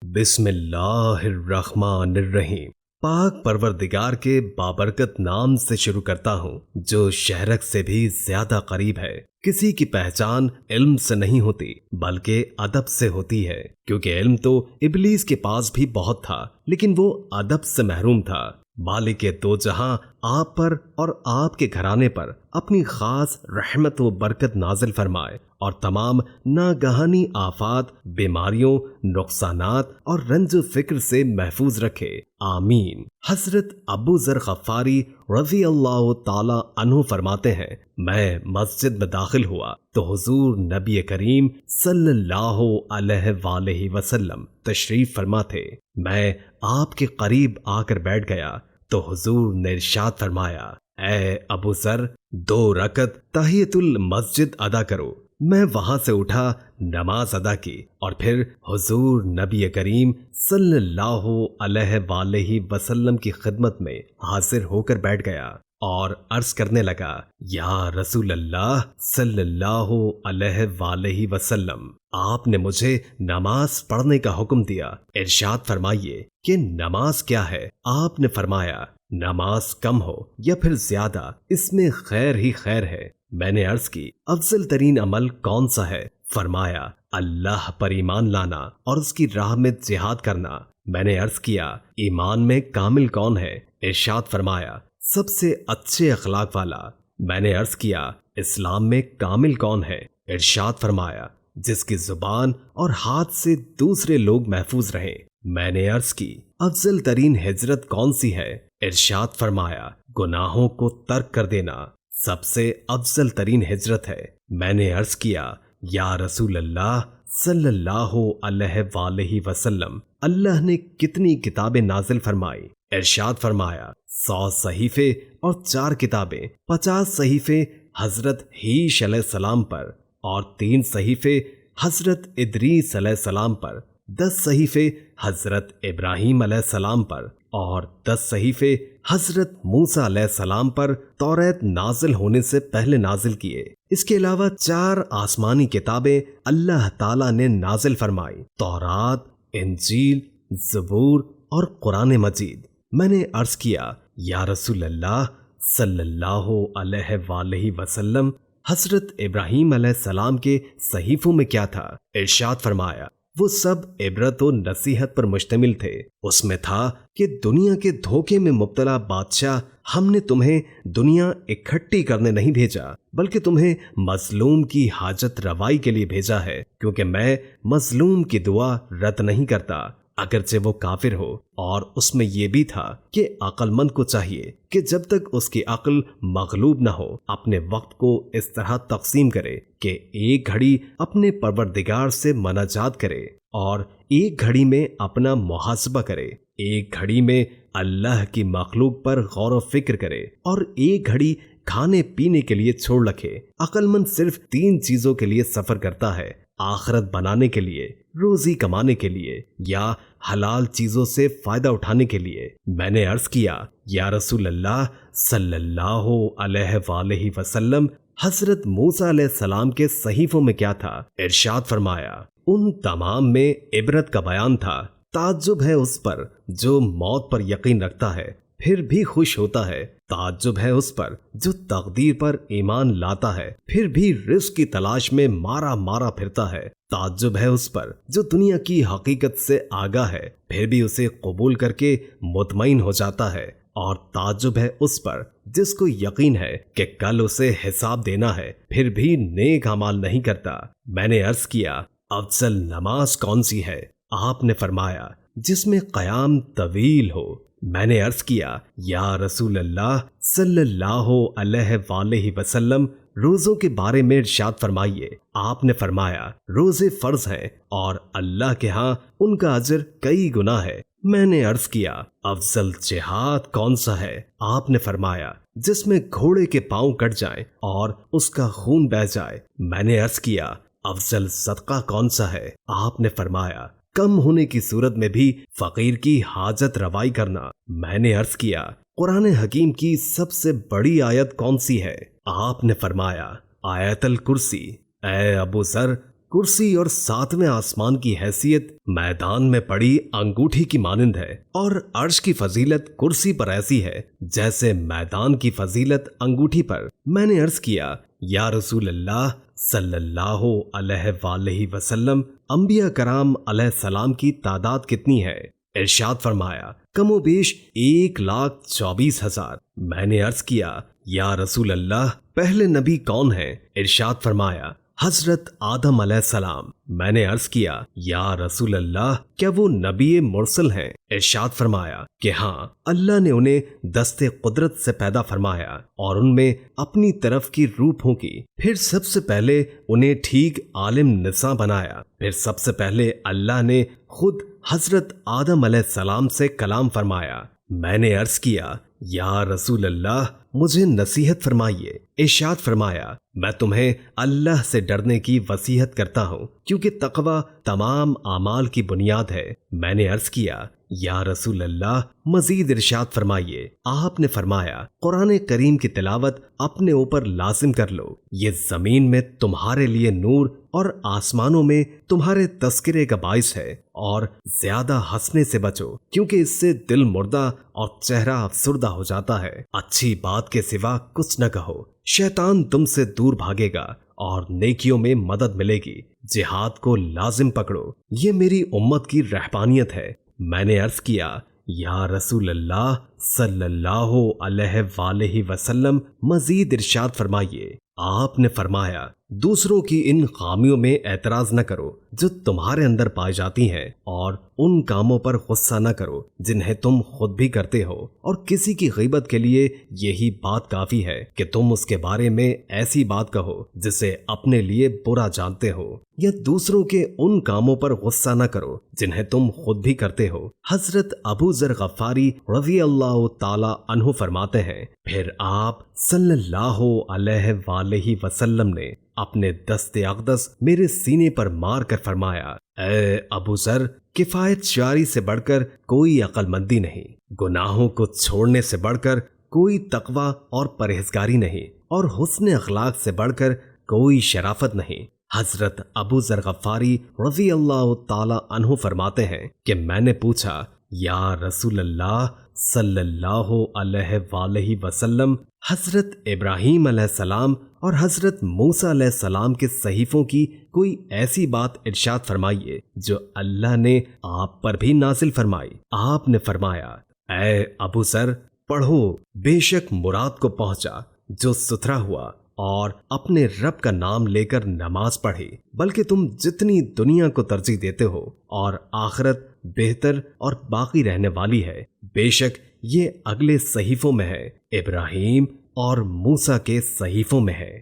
بسم اللہ الرحمن الرحیم۔ پاک پروردگار کے بابرکت نام سے شروع کرتا ہوں جو شہرک سے بھی زیادہ قریب ہے۔ کسی کی پہچان علم سے نہیں ہوتی بلکہ ادب سے ہوتی ہے، کیونکہ علم تو ابلیس کے پاس بھی بہت تھا لیکن وہ ادب سے محروم تھا۔ مالک دو جہاں آپ پر اور آپ کے گھرانے پر اپنی خاص رحمت و برکت نازل فرمائے اور تمام ناگہانی آفات، بیماریوں، نقصانات اور رنج و فکر سے محفوظ رکھے، آمین۔ حضرت ابو ذر غفاری رضی اللہ تعالی عنہ فرماتے ہیں، میں مسجد میں داخل ہوا تو حضور نبی کریم صلی اللہ علیہ وآلہ وسلم تشریف فرما تھے۔ میں آپ کے قریب آ کر بیٹھ گیا تو حضور نے ارشاد فرمایا، اے ابو ذر، 2 رکعت تحیۃ المسجد ادا کرو۔ میں وہاں سے اٹھا، نماز ادا کی اور پھر حضور نبی کریم صلی اللہ علیہ وآلہ وسلم کی خدمت میں حاضر ہو کر بیٹھ گیا اور عرض کرنے لگا، یا رسول اللہ صلی اللہ علیہ وآلہ وسلم، آپ نے مجھے نماز پڑھنے کا حکم دیا، ارشاد فرمائیے کہ نماز کیا ہے؟ آپ نے فرمایا، نماز کم ہو یا پھر زیادہ، اس میں خیر ہی خیر ہے۔ میں نے عرض کی، افضل ترین عمل کون سا ہے؟ فرمایا، اللہ پر ایمان لانا اور اس کی راہ میں جہاد کرنا۔ میں نے عرض کیا، ایمان میں کامل کون ہے؟ ارشاد فرمایا، سب سے اچھے اخلاق والا۔ میں نے عرض کیا، اسلام میں کامل کون ہے؟ ارشاد فرمایا، جس کی زبان اور ہاتھ سے دوسرے لوگ محفوظ رہیں۔ میں نے عرض کی، افضل ترین ہجرت کون سی ہے؟ ارشاد فرمایا، گناہوں کو ترک کر دینا سب سے افضل ترین ہجرت ہے۔ میں نے عرض کیا، یا رسول اللہ صلی اللہ علیہ وآلہ وسلم، اللہ نے کتنی کتابیں نازل فرمائی؟ ارشاد فرمایا، 100 صحیفے اور 4 کتابیں، 50 صحیفے حضرت حیش علیہ السلام پر اور 3 صحیفے حضرت ادریس علیہ السلام پر، 10 صحیفے حضرت ابراہیم علیہ السلام پر اور 10 صحیفے حضرت موسیٰ علیہ السلام پر توریت نازل ہونے سے پہلے نازل کیے۔ اس کے علاوہ 4 آسمانی کتابیں اللہ تعالیٰ نے نازل فرمائی، تورات، انجیل، زبور اور قرآن مجید۔ میں نے عرض کیا، یا رسول اللہ صلی اللہ علیہ وآلہ وسلم، حضرت ابراہیم علیہ السلام کے صحیفوں میں کیا تھا؟ ارشاد فرمایا، وہ سب عبرت و نصیحت پر مشتمل تھے۔ اس میں تھا کہ دنیا کے دھوکے میں مبتلا بادشاہ، ہم نے تمہیں دنیا اکٹھی کرنے نہیں بھیجا بلکہ تمہیں مظلوم کی حاجت روائی کے لیے بھیجا ہے، کیونکہ میں مظلوم کی دعا رد نہیں کرتا اگرچہ وہ کافر ہو۔ اور اس میں یہ بھی تھا کہ عقل مند کو چاہیے کہ جب تک اس کی عقل مغلوب نہ ہو اپنے وقت کو اس طرح تقسیم کرے کہ ایک گھڑی اپنے پروردگار سے مناجات کرے اور ایک گھڑی میں اپنا محاسبہ کرے، ایک گھڑی میں اللہ کی مخلوق پر غور و فکر کرے اور ایک گھڑی کھانے پینے کے لیے چھوڑ رکھے۔ عقل مند صرف 3 چیزوں کے لیے سفر کرتا ہے، آخرت بنانے کے لیے، روزی کمانے کے لیے یا حلال چیزوں سے فائدہ اٹھانے کے لیے۔ میں نے عرض کیا، یا رسول اللہ صلی اللہ علیہ وآلہ وسلم، حضرت موسیٰ علیہ السلام کے صحیفوں میں کیا تھا؟ ارشاد فرمایا، ان تمام میں عبرت کا بیان تھا۔ تعجب ہے اس پر جو موت پر یقین رکھتا ہے پھر بھی خوش ہوتا ہے، تعجب ہے اس پر جو تقدیر پر ایمان لاتا ہے پھر بھی رزق کی تلاش میں مارا پھرتا ہے، تعجب ہے اس پر جو دنیا کی حقیقت سے آگاہ ہے پھر بھی اسے قبول کر کے مطمئن ہو جاتا ہے، اور تعجب ہے اس پر جس کو یقین ہے کہ کل اسے حساب دینا ہے پھر بھی نیک اعمال نہیں کرتا۔ میں نے عرض کیا، افضل نماز کون سی ہے؟ آپ نے فرمایا، جس میں قیام طویل ہو۔ میں نے عرض کیا، یا رسول اللہ صلی اللہ علیہ وآلہ وسلم، روزوں کے بارے میں ارشاد فرمائیے۔ آپ نے فرمایا، روزے فرض ہیں اور اللہ کے ہاں ان کا اجر کئی گنا ہے۔ میں نے عرض کیا، افضل جہاد کون سا ہے؟ آپ نے فرمایا، جس میں گھوڑے کے پاؤں کٹ جائیں اور اس کا خون بہہ جائے۔ میں نے عرض کیا، افضل صدقہ کون سا ہے؟ آپ نے فرمایا، کم ہونے کی صورت میں بھی فقیر کی حاجت روائی کرنا۔ میں نے عرض کیا، قرآن حکیم کی سب سے بڑی آیت کون سی ہے؟ آپ نے فرمایا، آیت الکرسی۔ اے ابو ذر، کرسی اور ساتویں آسمان کی حیثیت میدان میں پڑی انگوٹھی کی مانند ہے، اور عرش کی فضیلت کرسی پر ایسی ہے جیسے میدان کی فضیلت انگوٹھی پر۔ میں نے عرض کیا یا رسول اللہ صلی اللہ علیہ وآلہ وسلم، انبیاء کرام علیہ السلام کی تعداد کتنی ہے؟ ارشاد فرمایا کم و بیش 1,24,000۔ میں نے عرض کیا یا رسول اللہ پہلے نبی کون ہیں؟ ارشاد فرمایا حضرت آدم علیہ السلام۔ میں نے عرض کیا یا رسول اللہ کیا وہ نبی مرسل ہیں؟ ارشاد فرمایا کہ ہاں، اللہ نے انہیں دست قدرت سے پیدا فرمایا اور ان میں اپنی طرف کی روح پھونکی، پھر سب سے پہلے انہیں ٹھیک عالم نساء بنایا، پھر سب سے پہلے اللہ نے خود حضرت آدم علیہ السلام سے کلام فرمایا۔ میں نے عرض کیا یا رسول اللہ مجھے نصیحت فرمائیے۔ ارشاد فرمایا میں تمہیں اللہ سے ڈرنے کی وصیت کرتا ہوں، کیونکہ تقوی تمام اعمال کی بنیاد ہے۔ میں نے عرض کیا یا رسول اللہ مزید ارشاد فرمائیے۔ آپ نے فرمایا قرآن کریم کی تلاوت اپنے اوپر لازم کر لو، یہ زمین میں تمہارے لیے نور اور آسمانوں میں تمہارے تذکرے کا باعث ہے، اور زیادہ ہنسنے سے بچو کیونکہ اس سے دل مردہ اور چہرہ افسردہ ہو جاتا ہے۔ اچھی بات کے سوا کچھ نہ کہو، شیطان تم سے دور بھاگے گا اور نیکیوں میں مدد ملے گی۔ جہاد کو لازم پکڑو، یہ میری امت کی رہبانیت ہے۔ میں نے عرض کیا یا رسول اللہ صلی اللہ علیہ وآلہ وسلم مزید ارشاد فرمائیے۔ آپ نے فرمایا دوسروں کی ان خامیوں میں اعتراض نہ کرو جو تمہارے اندر پائی جاتی ہیں، اور ان کاموں پر غصہ نہ کرو جنہیں تم خود بھی کرتے ہو، اور کسی کی غیبت کے لیے یہی بات کافی ہے کہ تم اس کے بارے میں ایسی بات کہو جسے اپنے لیے برا جانتے ہو، یا دوسروں کے ان کاموں پر غصہ نہ کرو جنہیں تم خود بھی کرتے ہو۔ حضرت ابو ذر غفاری رضی اللہ تعالی عنہ فرماتے ہیں پھر آپ صلی اللہ علیہ وآلہ وسلم نے اپنے دست اقدس میرے سینے پر مار کر فرمایا اے ابو ذر، کفایت شاری سے بڑھ کر کوئی عقل مندی نہیں، گناہوں کو چھوڑنے سے بڑھ کر کوئی تقوی اور پرہیزگاری نہیں، اور حسن اخلاق سے بڑھ کر کوئی شرافت نہیں۔ حضرت ابو ذر غفاری رضی اللہ تعالی عنہ فرماتے ہیں کہ میں نے پوچھا یا رسول اللہ صلی اللہ علیہ وآلہ وسلم، حضرت ابراہیم علیہ السلام اور حضرت موسیٰ علیہ السلام کے صحیفوں کی کوئی ایسی بات ارشاد فرمائیے جو اللہ نے آپ پر بھی نازل فرمائی۔ آپ نے فرمایا اے ابو ذر پڑھو، بے شک مراد کو پہنچا جو ستھرا ہوا اور اپنے رب کا نام لے کر نماز پڑھی، بلکہ تم جتنی دنیا کو ترجیح دیتے ہو اور آخرت بہتر اور باقی رہنے والی ہے، بے شک یہ اگلے صحیفوں میں ہے، ابراہیم اور موسیٰ کے صحیفوں میں ہے۔